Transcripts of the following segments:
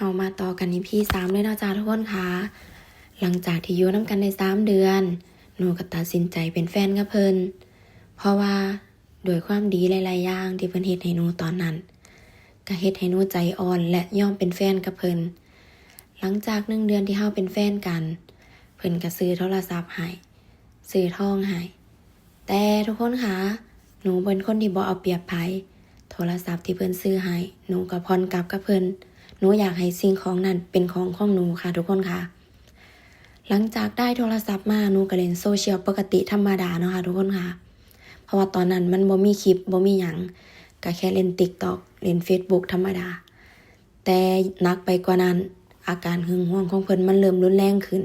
เฮามาต่อกันในพี่3เลยเนาะจ้าทุกคนค่ะหลังจากที่อยู่นำกันได้3เดือนหนูก็ตัดสินใจเป็นแฟนกับเพิ่นเพราะว่าด้วยความดีหลายๆอย่างที่เพิ่นเฮ็ดให้หนูตอนนั้นก็เฮ็ดให้หนูใจอ่อนและยอมเป็นแฟนกับเพิ่นหลังจาก1เดือนที่เฮาเป็นแฟนกันเพิ่นก็ซื้อโทรศัพท์ให้ซื้อทองให้แต่ทุกคนค่ะหนูเป็นคนที่บ่เอาเปรียบไผโทรศัพท์ที่เพิ่นซื้อให้หนูก็ผ่อนกลับกับเพิ่นหนูอยากให้สิ่งของนั้นเป็นของหนูค่ะทุกคนค่ะหลังจากได้โทรศัพท์มาหนูก็เล่นโซเชียลปกติธรรมดาเนาะค่ะทุกคนค่ะเพราะว่าตอนนั้นมันบ่มีคลิปบ่มีหยังก็แค่เล่น TikTok เล่น Facebook ธรรมดาแต่หนักไปกว่านั้นอาการหึงหวงของเพิ่นมันเริ่มรุนแรงขึ้น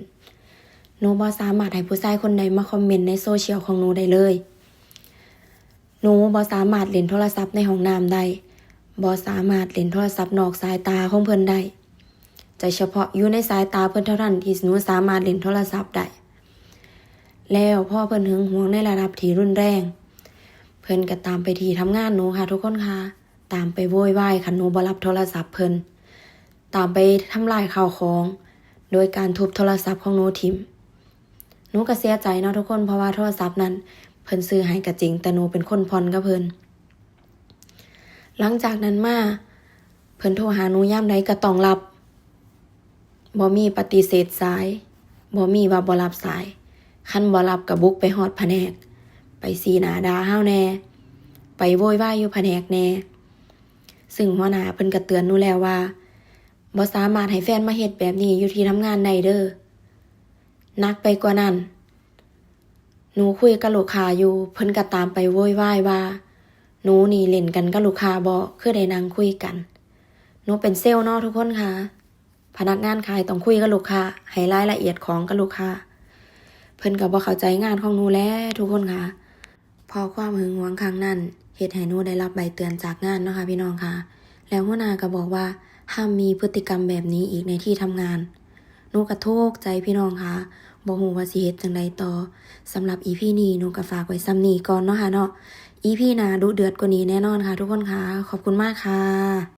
หนูบ่สามารถให้ผู้ชายคนใดมาคอมเมนต์ในโซเชียลของหนูได้เลยหนูบ่สามารถเล่นโทรศัพท์ในห้องน้ำได้บ่สามารถเล่นโทรศัพท์นอกสายตาของเพิ่นได้แต่เฉพาะอยู่ในสายตาเพิ่นเท่านั้นที่หนูสามารถเล่นโทรศัพท์ได้แล้วพอเพิ่นหึงหวงในระดับที่รุนแรงเพิ่นก็ตามไปที่ทำงานหนูค่ะทุกคนค่ะตามไปโวยวายคันหนูบ่รับโทรศัพท์เพิ่นตามไปทำลายข้าวของโดยการทุบโทรศัพท์ของหนูทิ่มหนูก็เสียใจเนาะทุกคนเพราะว่าโทรศัพท์นั้นเพิ่นซื้อให้ก็จริงแต่หนูเป็นคนผ่อนกับเพิ่นหลังจากนั้นมาเพิ่นโทรหาหนูยามใดก็ต้องรับบ่มีปฏิเสธสายบ่มีว่าบ่รับสายคันบ่รับก็บุกไปฮอดแผนกไปสีหน้าด่าเฮาแน่ไปโวยวายอยู่แผนกแน่ซึ่งหัวหน้าเพิ่นก็เตือนหนูแล้วว่าบ่สามารถให้แฟนมาเฮ็ดแบบนี้อยู่ที่ทำงานได้เด้อหนักไปกว่านั้นหนูคุยกับลูกค้าอยู่เพิ่นก็ตามไปโวยวายว่าหนูนี่เล่นกันกับลูกค้าบ่คือได้นั่งคุยกันหนูเป็นเซลล์เนาะทุกคนค่ะพนักงานขายต้องคุยกับลูกค้าให้รายละเอียดของกับลูกค้าเพิ่นก็บ่เข้าใจงานของหนูแล้วทุกคนค่ะพอความหึงหวงครั้งนั้นเฮ็ดให้หนูได้รับใบเตือนจากงานเนาะค่ะพี่น้องค่ะแล้วหัวหน้าก็บอกว่าห้ามมีพฤติกรรมแบบนี้อีกในที่ทำงานหนูก็ทุกข์ใจพี่น้องค่ะบ่ฮู้ว่าสิเฮ็ดจังไดต่อสำหรับ EP นี้หนูก็ฝากไว้ส่ำนี้ก่อนเนาะค่ะเนาะ EP หน้าดุเดือดกว่านี้แน่นอนค่ะทุกคนค่ะขอบคุณมากค่ะ